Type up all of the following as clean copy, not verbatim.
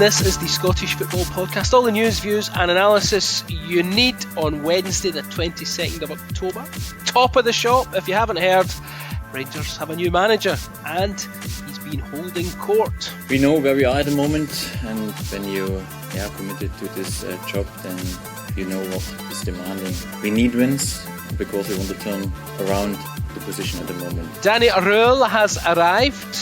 This is the Scottish Football Podcast. All the news, views and analysis you need on Wednesday the 22nd of October. Top of the shop, if you haven't heard, Rangers have a new manager and he's been holding court. We know where we are at the moment, and when you are committed to this job, then you know what is demanding. We need wins because we want to turn around the position at the moment. Danny Rohl has arrived.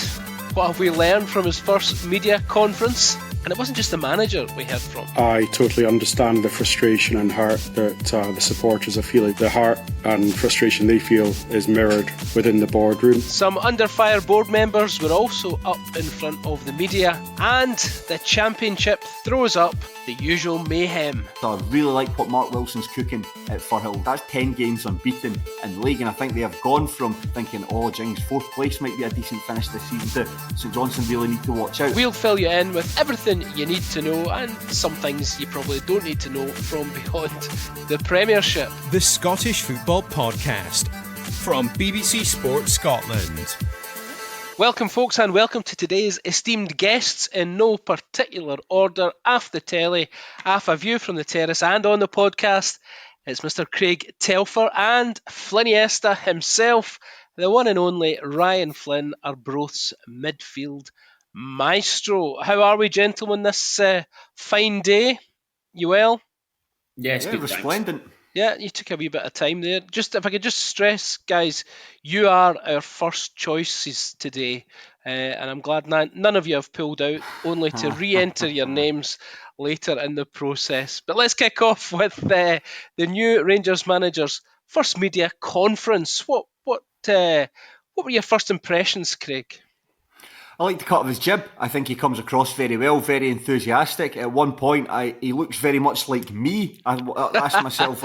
What have we learned from his first media conference? And it wasn't just the manager we heard from. I totally understand the frustration and heart that the supporters are feeling. The heart and frustration they feel is mirrored within the boardroom. Some under fire board members were also up in front of the media, and the Championship throws up the usual mayhem. I really like what Mark Wilson's cooking at Firhill. That's 10 games unbeaten in the league, and I think they have gone from thinking, oh Jings, 4th place might be a decent finish this season, to St Johnstone really need to watch out. We'll fill you in with everything you need to know and some things you probably don't need to know from beyond the Premiership. The Scottish Football Podcast from BBC Sports Scotland. Welcome folks, and welcome to today's esteemed guests in no particular order. Off the telly, off a view from the terrace, and on the podcast, it's Mr. Craig Telfer and Flynniesta himself, the one and only Ryan Flynn, Arbroath's midfield maestro. How are we, gentlemen, this fine day? You well? Yes, yeah, resplendent. Yeah, you took a wee bit of time there. Just if I could just stress, guys, you are our first choices today, and I'm glad none of you have pulled out, only to re-enter your names later in the process. But let's kick off with the new Rangers manager's first media conference. What were your first impressions, Craig? I like the cut of his jib. I think he comes across very well, very enthusiastic. At one point, he looks very much like me. I asked myself,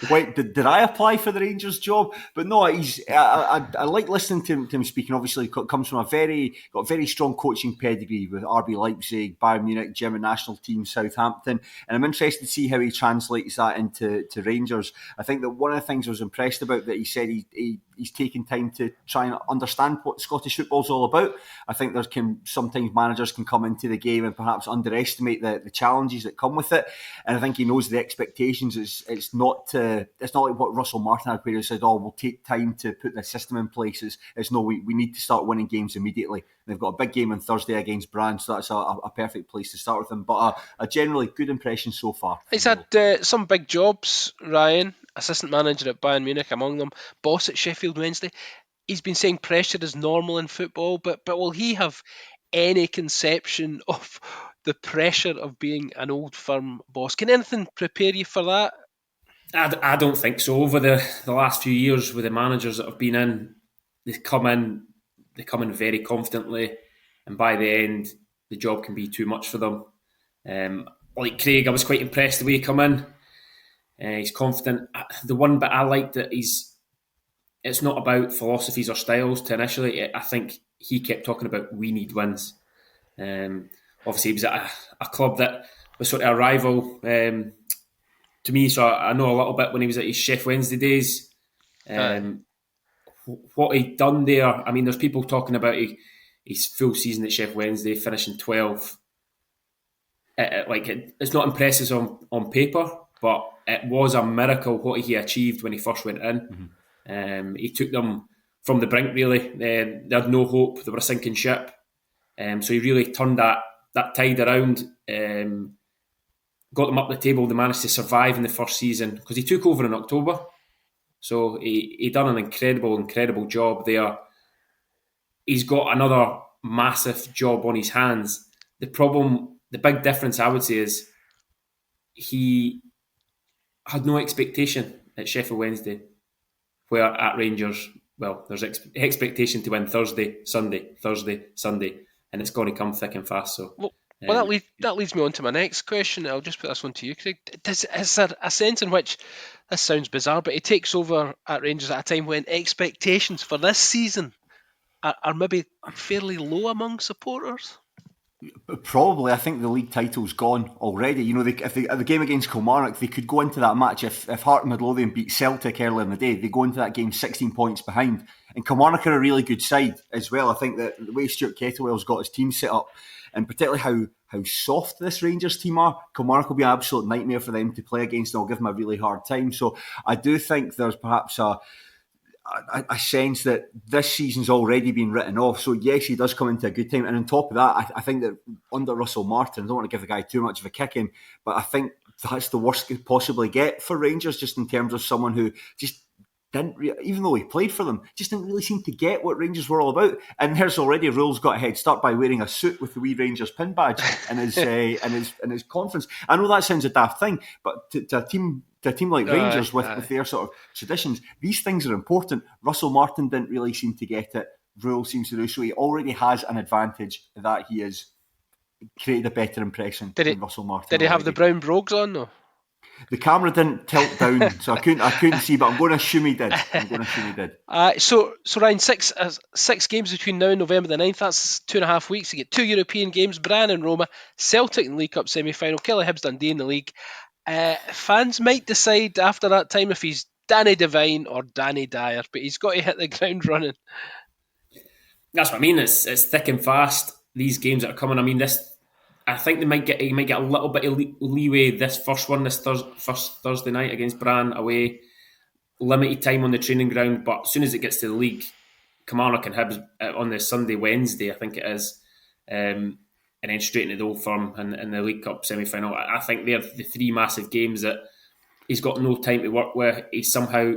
wait, did I apply for the Rangers job? But no, I like listening to him speaking. Obviously, he comes from got a very strong coaching pedigree with RB Leipzig, Bayern Munich, German national team, Southampton, and I'm interested to see how he translates that into Rangers. I think that one of the things I was impressed about that he said he's taken time to try and understand what Scottish football's all about. I think sometimes managers can come into the game and perhaps underestimate the challenges that come with it, and I think he knows the expectations. It's not like what Russell Martin had, where he said, "Oh, we'll take time to put the system in place." It's no, we need to start winning games immediately. They've got a big game on Thursday against Brands, so that's a perfect place to start with them. But a generally good impression so far. He's had some big jobs, Ryan. Assistant manager at Bayern Munich among them, boss at Sheffield Wednesday. He's been saying pressure is normal in football, but will he have any conception of the pressure of being an old firm boss? Can anything prepare you for that? I don't think so. Over the last few years with the managers that have been in, they come in very confidently, and by the end, the job can be too much for them. Like Craig, I was quite impressed the way he come in. He's confident. The one bit I liked that it's not about philosophies or styles to initially. I think he kept talking about we need wins. Obviously, he was at a club that was sort of a rival to me, so I know a little bit when he was at his Chef Wednesday days. What he'd done there, I mean, there's people talking about his full season at Chef Wednesday, finishing 12th. It's not impressive on paper, but it was a miracle what he achieved when he first went in. Mm-hmm. He took them from the brink, really. They had no hope. They were a sinking ship. So he really turned that tide around, got them up the table. They managed to survive in the first season because he took over in October. So he done an incredible job there. He's got another massive job on his hands. The big difference I would say is he had no expectation at Sheffield Wednesday, where at Rangers, well, there's expectation to win Thursday, Sunday, and it's going to come thick and fast. So, well, that leads me on to my next question. I'll just put this one to you, Craig. Is there a sense in which, this sounds bizarre, but he takes over at Rangers at a time when expectations for this season are maybe fairly low among supporters? Probably. I think the league title's gone already. You know, if the game against Kilmarnock, they could go into that match if Heart and Midlothian beat Celtic earlier in the day. They go into that game 16 points behind. And Kilmarnock are a really good side as well. I think that the way Stuart Kettlewell's got his team set up, and particularly how soft this Rangers team are. Kilmarnock will be an absolute nightmare for them to play against, and I'll give them a really hard time. So I do think there's perhaps a sense that this season's already been written off. So yes, he does come into a good time. And on top of that, I think that under Russell Martin, I don't want to give the guy too much of a kicking, but I think that's the worst he could possibly get for Rangers, just in terms of someone who just even though he played for them, just didn't really seem to get what Rangers were all about. And there's already Rohl's got a head start by wearing a suit with the wee Rangers pin badge in his conference. I know that sounds a daft thing, but to a team like Rangers with their sort of traditions, these things are important. Russell Martin didn't really seem to get it. Rohl seems to do so. He already has an advantage that he has created a better impression than Russell Martin. Did he have the brown brogues on though? The camera didn't tilt down, so I couldn't see, but I'm going to assume he did. So Ryan, six games between now and November the 9th. That's 2.5 weeks. You get 2 European games: Brann and Roma, Celtic in the League Cup semi-final, Kelly Hibs Dundee in the league. Fans might decide after that time if he's Danny Devine or Danny Dyer, but he's got to hit the ground running. That's what I mean. It's thick and fast. These games that are coming. I mean, I think he might get a little bit of leeway this first one, this first Thursday night against Brann away. Limited time on the training ground, but as soon as it gets to the league, Kilmarnock and Hibs on the Wednesday, I think it is, and then straight into the Old Firm and the League Cup semi-final. I think they're the 3 massive games that he's got no time to work with. He somehow,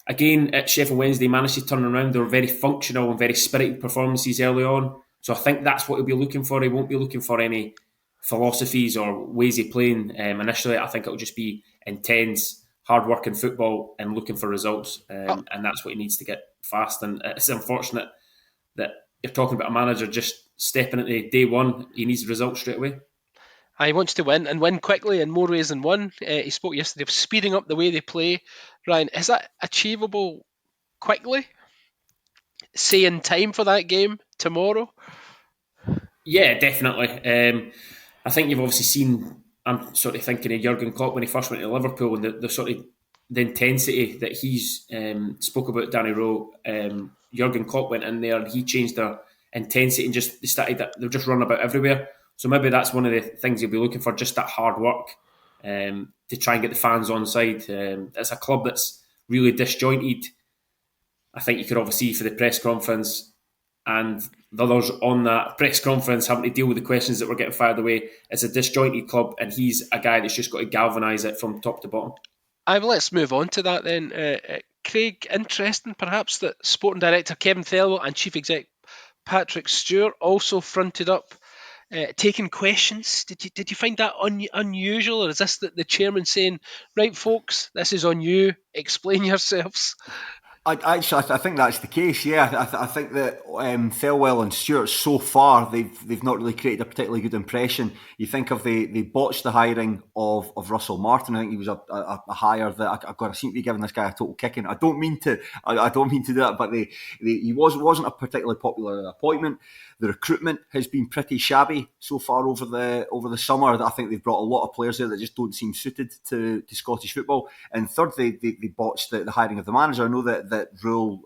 again, at Sheffield Wednesday, managed to turn around. They were very functional and very spirited performances early on. So I think that's what he'll be looking for. He won't be looking for any philosophies or ways of playing. Initially, I think it'll just be intense, hard-working football and looking for results. And that's what he needs to get fast. And it's unfortunate that you're talking about a manager just stepping into day one. He needs results straight away. He wants to win and win quickly in more ways than one. He spoke yesterday of speeding up the way they play. Ryan, is that achievable quickly? Say in time for that game tomorrow? Yeah, definitely. I think you've obviously seen, I'm sort of thinking of Jurgen Klopp when he first went to Liverpool and the sort of the intensity that he's spoke about Danny Rohl. Jurgen Klopp went in there and he changed their intensity and just they've just run about everywhere. So maybe that's one of the things you'll be looking for, just that hard work to try and get the fans on side. It's a club that's really disjointed. I think you could obviously see for the press conference and the others on that press conference having to deal with the questions that were getting fired away. It's a disjointed club and he's a guy that's just got to galvanise it from top to bottom. Let's move on to that then. Craig, interesting perhaps that Sporting Director Kevin Thelwell and Chief Exec Patrick Stewart also fronted up taking questions. Did you find that unusual, or is this the chairman saying, right folks, this is on you, explain yourselves? I think that's the case. Yeah, I think that Thelwell and Stewart so far they've not really created a particularly good impression. You think of they botched the hiring of Russell Martin. I think he was a hire that I seem to be giving this guy a total kicking. I don't mean to do that, but he wasn't a particularly popular appointment. The recruitment has been pretty shabby so far over the summer. I think they've brought a lot of players there that just don't seem suited to Scottish football. And third, they botched the hiring of the manager. I know that Rohl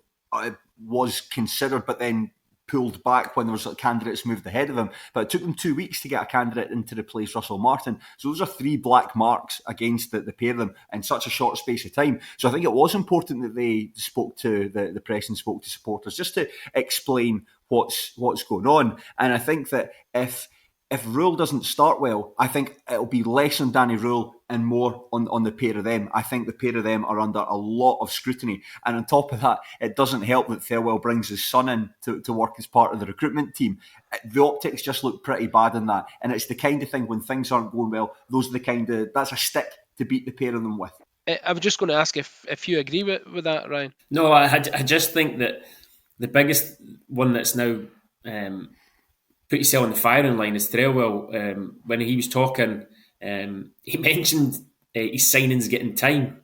was considered, but then pulled back when there was candidates moved ahead of him. But it took them 2 weeks to get a candidate in to replace Russell Martin. So those are 3 black marks against the pair of them in such a short space of time. So I think it was important that they spoke to the press and spoke to supporters just to explain what's going on. And I think that if Rohl doesn't start well, I think it'll be less on Danny Rohl and more on the pair of them. I think the pair of them are under a lot of scrutiny. And on top of that, it doesn't help that Thelwell brings his son in to work as part of the recruitment team. The optics just look pretty bad in that. And it's the kind of thing when things aren't going well, that's a stick to beat the pair of them with. I was just going to ask if you agree with that, Ryan. No, I just think that the biggest one that's now put yourself on the firing line is Thelwell. When he was talking, he mentioned his signings getting time.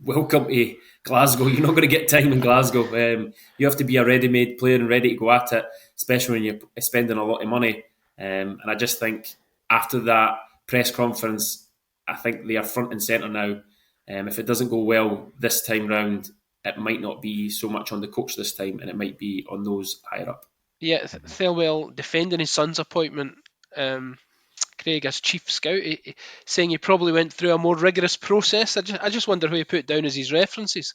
Welcome to Glasgow. You're not going to get time in Glasgow. You have to be a ready-made player and ready to go at it, especially when you're spending a lot of money. And I just think after that press conference, I think they are front and centre now. If it doesn't go well this time round, it might not be so much on the coach this time, and it might be on those higher up. Yeah, Thelwell defending his son's appointment Craig as chief scout, saying he probably went through a more rigorous process. I just wonder who he put down as his references.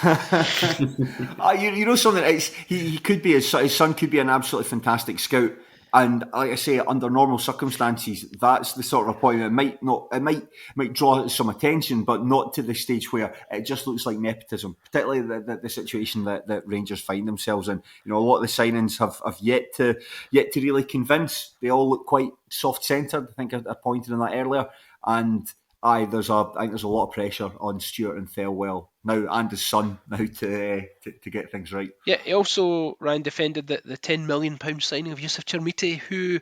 You know something? He could be his son could be an absolutely fantastic scout, and like I say, under normal circumstances, that's the sort of appointment. It might draw some attention, but not to the stage where it just looks like nepotism. Particularly the situation that Rangers find themselves in. You know, a lot of the signings have yet to really convince. They all look quite soft-centred. I think I pointed on that earlier, and. I think there's a lot of pressure on Stuart and Thelwell now and his son now to get things right. Yeah, he also, Ryan, defended the £10 million signing of Yusuf Chermiti, who,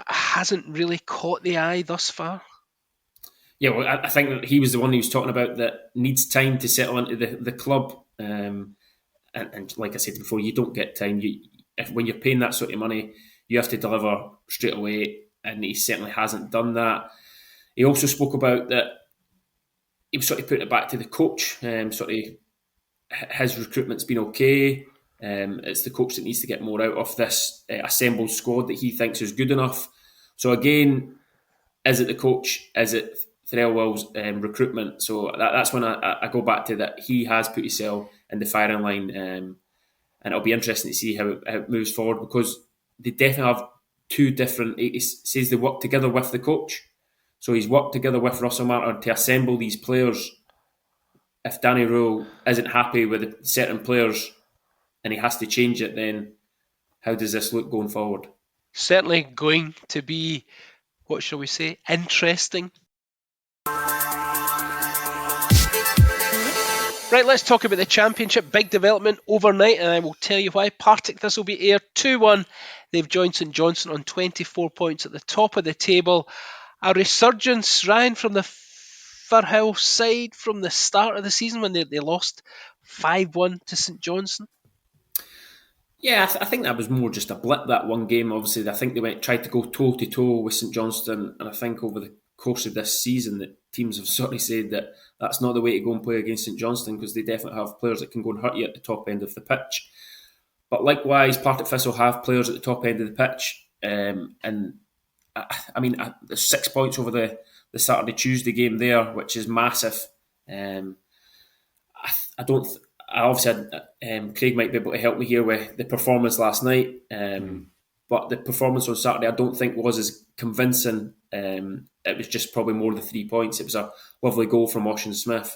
hasn't really caught the eye thus far. Yeah, well, I think that he was the one he was talking about that needs time to settle into the club. And like I said before, you don't get time. When you're paying that sort of money, you have to deliver straight away, and he certainly hasn't done that. He also spoke about that he was sort of putting it back to the coach. Sort of his recruitment's been okay. It's the coach that needs to get more out of this assembled squad that he thinks is good enough. So again, is it the coach? Is it Thelwell's recruitment? So that's when I go back to that. He has put himself in the firing line, and it'll be interesting to see how it moves forward, because they definitely have two different. He says they work together with the coach. So he's worked together with Russell Martin to assemble these players. If Danny Rohl isn't happy with certain players and he has to change it, then how does this look going forward? Certainly going to be, what shall we say, interesting. Right, let's talk about the Championship. Big development overnight, and I will tell you why. Partick Thistle beat Ayr 2-1. They've joined St Johnstone on 24 points at the top of the table. A resurgence, Ryan, from the Firhill side from the start of the season when they lost 5-1 to St Johnstone? Yeah, I think that was more just a blip, that one game. Obviously, I think they tried to go toe-to-toe with St Johnstone, and I think over the course of this season that teams have sort of said that that's not the way to go and play against St Johnstone, because they definitely have players that can go and hurt you at the top end of the pitch. But likewise, Partick Thistle have players at the top end of the pitch, and I mean, there's 6 points over the Saturday-Tuesday game there, which is massive. I don't. Obviously, Craig might be able to help me here with the performance last night, but the performance on Saturday I don't think was as convincing. It was just probably more the 3 points. It was a lovely goal from Ocean Smith,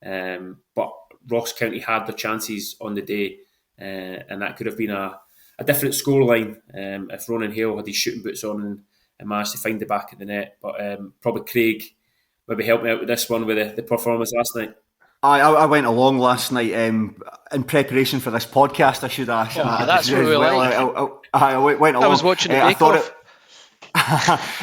but Ross County had their chances on the day, and that could have been a different scoreline if Ronan Hale had his shooting boots on and managed to find the back of the net. But probably Craig maybe help me out with this one with the performance last night. I went along last night in preparation for this podcast. I should ask. That's what we like. I went along. I was watching the Bake Off.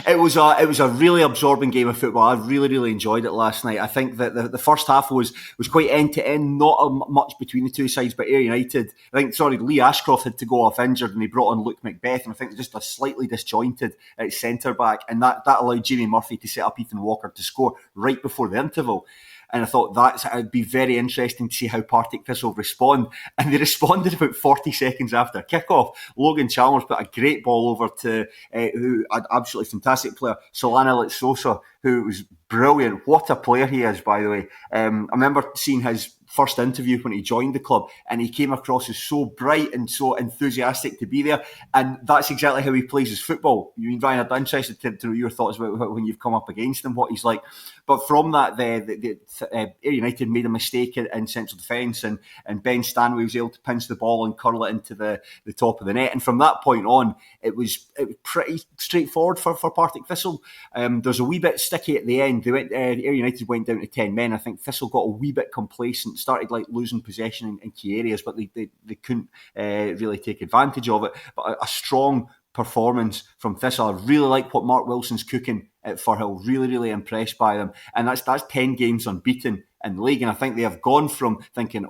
It was a really absorbing game of football. I really enjoyed it last night. I think that the first half was quite end to end, not much between the two sides. But Ayr United, Lee Ashcroft had to go off injured, and they brought on Luke Macbeth, and I think just a slightly disjointed at centre back, and that allowed Jamie Murphy to set up Ethan Walker to score right before the interval. And I thought it'd be very interesting to see how Partick Thistle respond. And they responded about 40 seconds after kick-off. Logan Chalmers put a great ball over to who an absolutely fantastic player, Solana Litsosa, who was brilliant. What a player he is, by the way. I remember seeing his first interview when he joined the club, and he came across as so bright and so enthusiastic to be there, and that's exactly how he plays his football. You, Ryan, I'm interested to know your thoughts about when you've come up against him, what he's like. But from that, Ayr United made a mistake in central defence, and Ben Stanley was able to pinch the ball and curl it into the top of the net. And from that point on, it was pretty straightforward for Partick Thistle. There's a wee bit sticky at the end. Ayr United went down to 10 men. I think Thistle got a wee bit complacent, started losing possession in key areas, but they couldn't really take advantage of it. But a strong performance from Thistle. I really like what Mark Wilson's cooking at Firhill. Really impressed by them. And that's 10 games unbeaten in the league. And I think they have gone from thinking,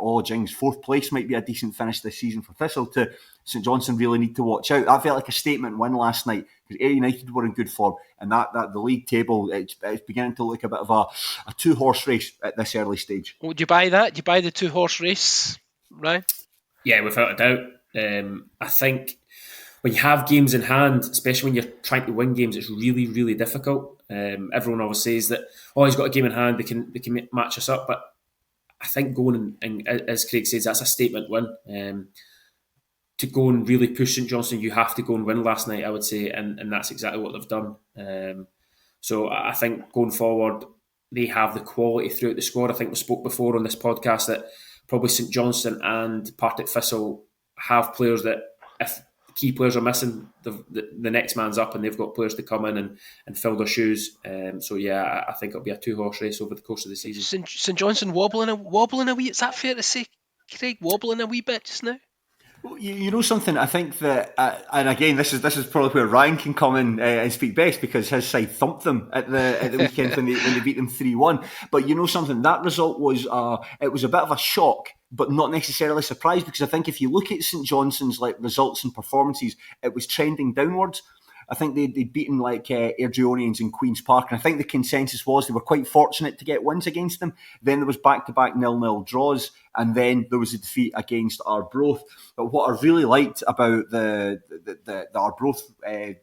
fourth place might be a decent finish this season for Thistle, to St Johnstone really need to watch out. That felt like a statement win last night, because Ayr United were in good form, and that the league table, it's beginning to look a bit of a two-horse race at this early stage. Would you buy that? Do you buy the two-horse race, right? Yeah, without a doubt. I think when you have games in hand, especially when you're trying to win games, it's really, really difficult. Everyone always says that, oh, he's got a game in hand, they can match us up. But I think going and as Craig says, that's a statement win. To go and really push St Johnstone, you have to go and win last night, I would say, and that's exactly what they've done. So I think going forward, they have the quality throughout the squad. I think we spoke before on this podcast that probably St Johnstone and Partick Thistle have players that if key players are missing, the next man's up and they've got players to come in and fill their shoes. So yeah, I think it'll be a 2-horse race over the course of the season. St Johnstone wobbling a wee. Is that fair to say, Craig? Wobbling a wee bit just now. Well, you know something, I think that, and again, this is probably where Ryan can come in and speak best, because his side thumped them at the weekend when they beat them 3-1. But you know something, that result was it was a bit of a shock, but not necessarily surprised, because I think if you look at St Johnstone's results and performances, it was trending downwards. I think they'd beaten Airdrieonians in Queen's Park, and I think the consensus was they were quite fortunate to get wins against them. Then there was back-to-back 0-0 draws, and then there was a defeat against Arbroath. But what I really liked about the Arbroath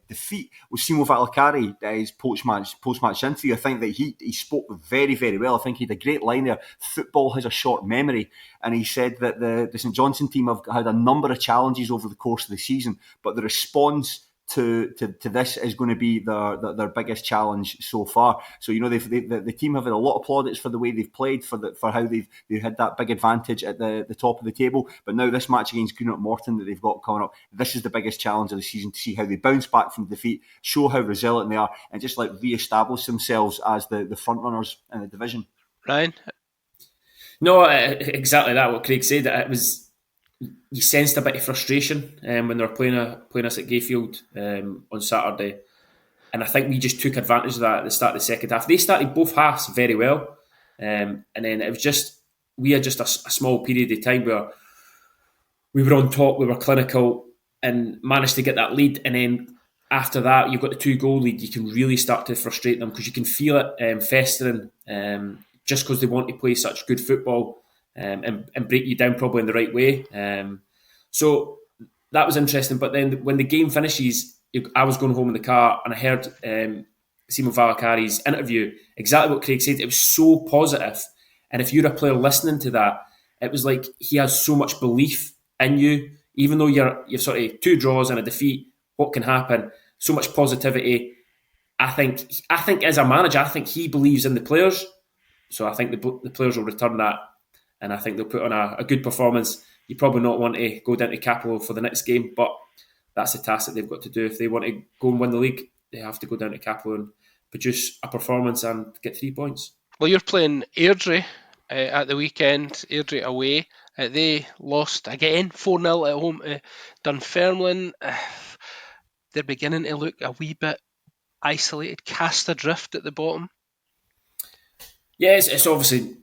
defeat was Simo Valakari's post-match interview. I think that he spoke very, very well. I think he had a great line there. Football has a short memory, and he said that the St Johnstone team have had a number of challenges over the course of the season, but the response to this is going to be their biggest challenge so far. So the team have had a lot of plaudits for the way they've played, for how they've had that big advantage at the top of the table. But now this match against Greenock Morton that they've got coming up, this is the biggest challenge of the season, to see how they bounce back from defeat, show how resilient they are, and just re-establish themselves as the front runners in the division. Ryan? No, exactly that. What Craig said, it was. You sensed a bit of frustration when they were playing us at Gayfield on Saturday, and I think we just took advantage of that at the start of the second half. They started both halves very well, and then it was just we had just a small period of time where we were on top, we were clinical, and managed to get that lead. And then after that, you've got the 2-goal lead. You can really start to frustrate them because you can feel it festering, just because they want to play such good football. And break you down probably in the right way. So that was interesting. But then when the game finishes, I was going home in the car and I heard Simo Valakari's interview, exactly what Craig said. It was so positive. And if you're a player listening to that, it was like he has so much belief in you, even though you're sort of 2 draws and a defeat, what can happen? So much positivity. I think as a manager, I think he believes in the players. So I think the players will return that. And I think they'll put on a good performance. You probably not want to go down to Capello for the next game, but that's the task that they've got to do. If they want to go and win the league, they have to go down to Capello and produce a performance and get 3 points. Well, you're playing Airdrie at the weekend, Airdrie away. They lost again 4-0 at home to Dunfermline. They're beginning to look a wee bit isolated, cast adrift at the bottom. Yeah, it's obviously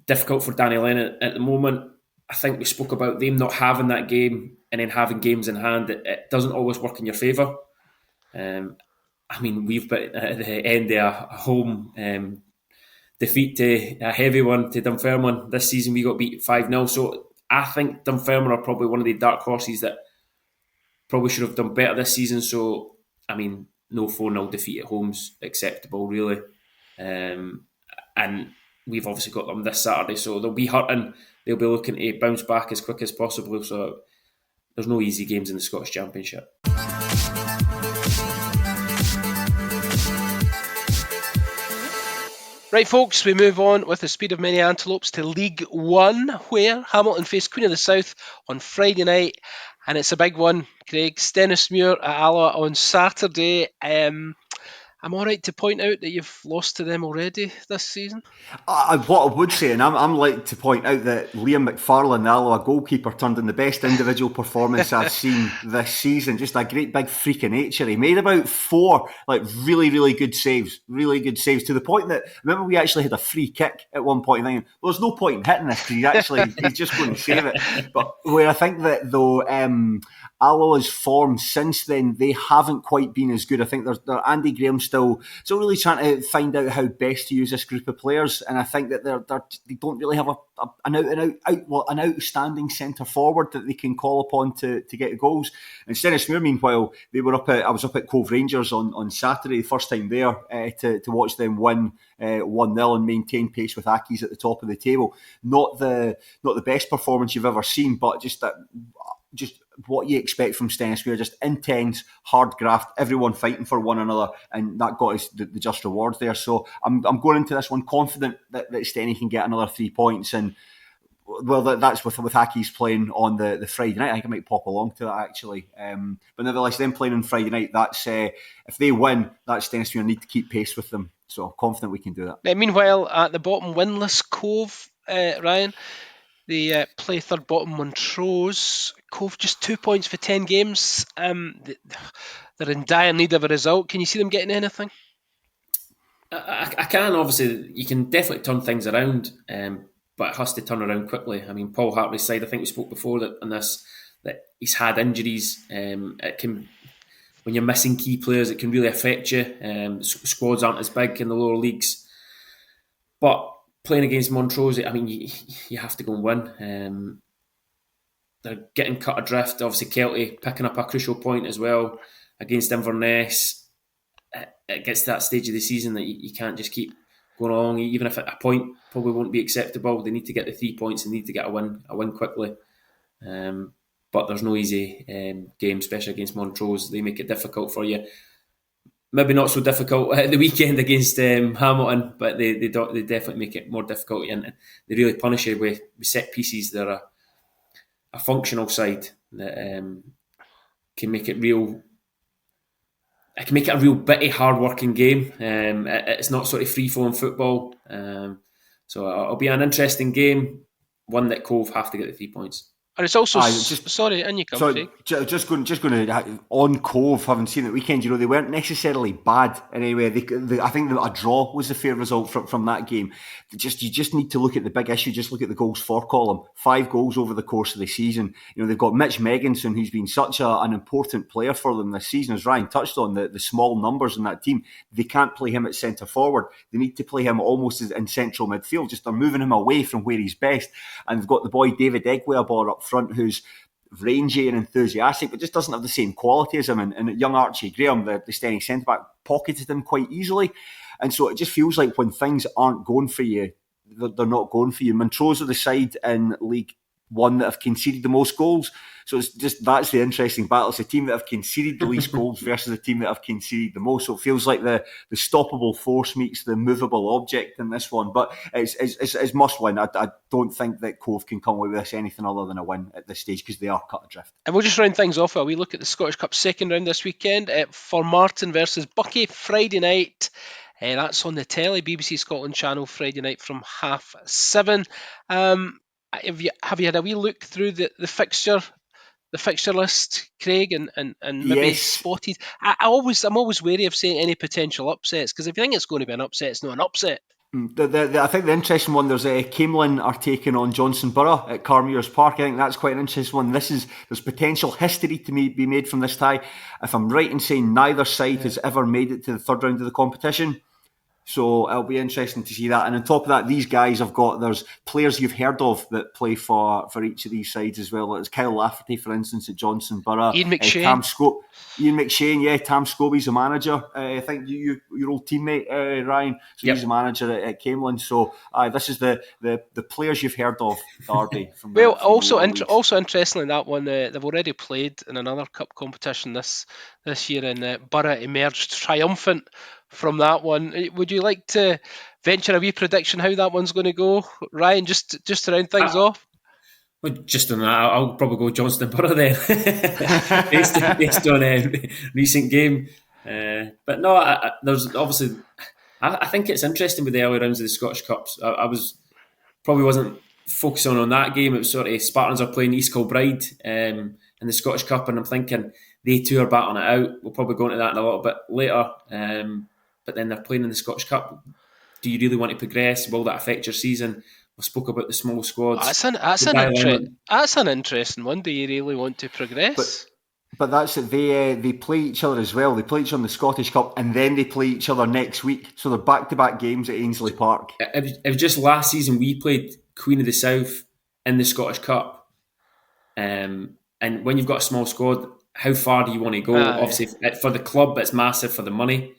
difficult for Danny Lennon at the moment. I think we spoke about them not having that game and then having games in hand. It doesn't always work in your favour. We've got at the end there a home defeat to a heavy one to Dunfermline. This season we got beat 5-0. So I think Dunfermline are probably one of the dark horses that probably should have done better this season. So, no 4-0 defeat at home's acceptable, really. And we've obviously got them this Saturday, so they'll be hurting. They'll be looking to bounce back as quick as possible. So there's no easy games in the Scottish Championship. Right, folks, we move on with the speed of many antelopes to League One, where Hamilton face Queen of the South on Friday night, and it's a big one. Craig, Stennismuir at Alloa on Saturday. I'm all right to point out that you've lost to them already this season? What I would say, and I'm like to point out that Liam McFarlane, the Alloa goalkeeper, turned in the best individual performance I've seen this season. Just a great big freak of nature. He made about 4 really, really good saves. Really good saves, to the point that, remember, we actually had a free kick at one point, thinking, well, there's no point in hitting this because he's just going to save it. But where I think that, though, Alloa's form since then, they haven't quite been as good. I think they're Andy Graham still really trying to find out how best to use this group of players, and I think that they don't really have an outstanding centre forward that they can call upon to get goals. And Stennismuir, meanwhile, I was up at Cove Rangers on Saturday, the first time there, to watch them win 1-0 and maintain pace with Aki's at the top of the table. Not the best performance you've ever seen, but just what you expect from Stennismuir, just intense, hard graft, everyone fighting for one another, and that got us the just reward there. So I'm going into this one confident that Stenny can get another 3 points, and well, that's with Aki's playing on the Friday night. I think I might pop along to that actually. But nevertheless, them playing on Friday night, that's if they win, that's Stennismuir need to keep pace with them. So confident we can do that. Meanwhile, at the bottom, winless Cove, Ryan, they play third bottom Montrose. Cove just 2 points for 10 games. They're in dire need of a result. Can you see them getting anything? I can, obviously. You can definitely turn things around, but it has to turn around quickly. I mean, Paul Hartley's side, I think we spoke before that he's had injuries. It can, when you're missing key players, it can really affect you. Squads aren't as big in the lower leagues. But playing against Montrose, I mean, you have to go and win. They're getting cut adrift. Obviously, Kelty picking up a crucial point as well against Inverness. It gets to that stage of the season that you can't just keep going along. Even if at a point probably won't be acceptable, they need to get the 3 points and need to get a win quickly. But there's no easy game, especially against Montrose. They make it difficult for you. Maybe not so difficult at the weekend against Hamilton, but they definitely make it more difficult, and they really punish you with set pieces. They're a functional side that can make it real. It can make it a real bitty, hard-working game. It's not sort of free-flowing football. So it'll be an interesting game, one that Cove have to get the 3 points. And it's also sorry, and you come. Sorry, just going to on Cove. Having seen it weekend, they weren't necessarily bad in any way. I think that a draw was the fair result from that game. You just need to look at the big issue. Just look at the goals for column. 5 goals over the course of the season. They've got Mitch Megginson, who's been such an important player for them this season. As Ryan touched on, the small numbers in that team, they can't play him at centre forward. They need to play him almost in central midfield. Just they're moving him away from where he's best. And they've got the boy David Egweabor up front, who's rangy and enthusiastic, but just doesn't have the same quality as him. And young Archie Graham, the Stenny centre-back, pocketed him quite easily. And so it just feels like when things aren't going for you, they're not going for you. Montrose are the side in League One that have conceded the most goals. So it's just, that's the interesting battle. It's a team that have conceded the least goals versus a team that have conceded the most. So it feels like the stoppable force meets the movable object in this one. But it's must win. I don't think that Cove can come away with this anything other than a win at this stage, because they are cut adrift. And we'll just round things off while we look at the Scottish Cup second round this weekend. For Martin versus Buckie, Friday night. That's on the telly, BBC Scotland channel, Friday night from 7:30. Have you had a wee look through the fixture list, Craig, and maybe spotted? I'm always wary of saying any potential upsets, because if you think it's going to be an upset, it's not an upset. I think the interesting one, there's Camelin are taking on Johnson Borough at Carmuir's Park. I think that's quite an interesting one. There's potential history to be made from this tie. If I'm right in saying neither side has ever made it to the third round of the competition. So it'll be interesting to see that. And on top of that, these guys there's players you've heard of that play for each of these sides as well. There's Kyle Lafferty, for instance, at Johnson Borough. Ian McShane. Ian McShane, Tam Scobie's a manager. I think your old teammate, Ryan. So he's a manager at Camelin. So this is the players you've heard of, Derby. Also interestingly, that one, they've already played in another cup competition this year, and Borough emerged triumphant from that one. Would you like to venture a wee prediction how that one's going to go, Ryan, just to round things off? Well, just on that, I'll probably go Johnston Borough then, based on recent game. But no, there's obviously, I think it's interesting with the early rounds of the Scottish Cups. I wasn't focusing on that game. It was sort of Spartans are playing East Kilbride in the Scottish Cup, and I'm thinking they two are battling it out. We'll probably go into that in a little bit later. But then they're playing in the Scottish Cup. Do you really want to progress? Will that affect your season? We spoke about the small squads. That's an interesting one. Do you really want to progress? But that's it. They play each other as well. They play each other in the Scottish Cup, and then they play each other next week. So they're back-to-back games at Ainsley Park. If just last season we played Queen of the South in the Scottish Cup, and when you've got a small squad, how far do you want to go? Obviously, for the club, it's massive for the money,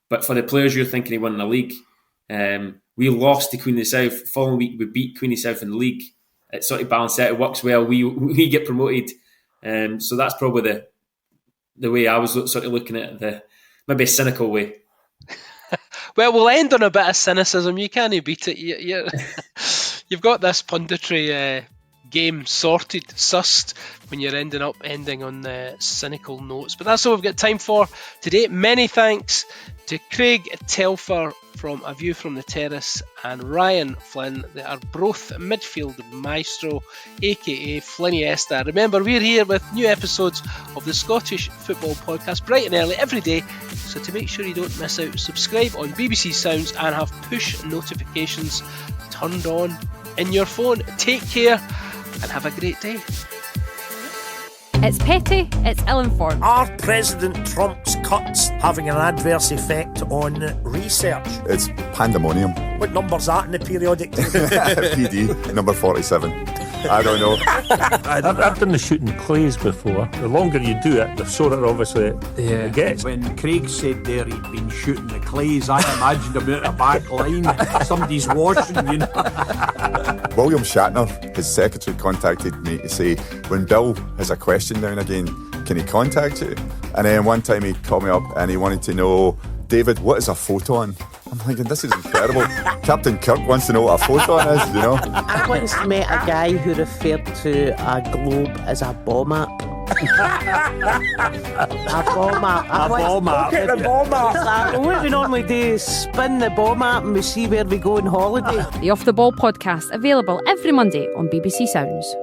but for the players, you're thinking of winning the league. We lost to Queen of the South. Following week, we beat Queen of the South in the league. It sort of balanced out. It works well. We get promoted. So that's probably the way I was sort of looking at it, maybe a cynical way. Well, we'll end on a bit of cynicism. You can't beat it. You've got this punditry game sorted, sussed, when you're ending on cynical notes. But that's all we've got time for today. Many thanks to Craig Telfer from A View from the Terrace and Ryan Flynn. They are both midfield maestro, aka Fliniesta. Remember, we're here with new episodes of the Scottish Football Podcast bright and early every day. So to make sure you don't miss out, subscribe on BBC Sounds and have push notifications turned on in your phone. Take care and have a great day. It's petty, it's ill-informed. Are President Trump's cuts having an adverse effect on research? It's pandemonium. What number's that in the periodic table? PD, number 47. I don't know. I've done the shooting clays before. The longer you do it, the shorter obviously it gets. When Craig said there he'd been shooting the clays, I imagined him out the back line. Somebody's washing, you know. William Shatner, his secretary, contacted me to say, when Bill has a question now and again, can he contact you? And then one time he called me up and he wanted to know, David, what is a photon? I'm thinking, this is incredible. Captain Kirk wants to know what a photon is, you know. I once met a guy who referred to a globe as a ball map. A ball map. Look at the ball map. What we normally do is spin the ball map and we see where we go on holiday. The Off the Ball podcast, available every Monday on BBC Sounds.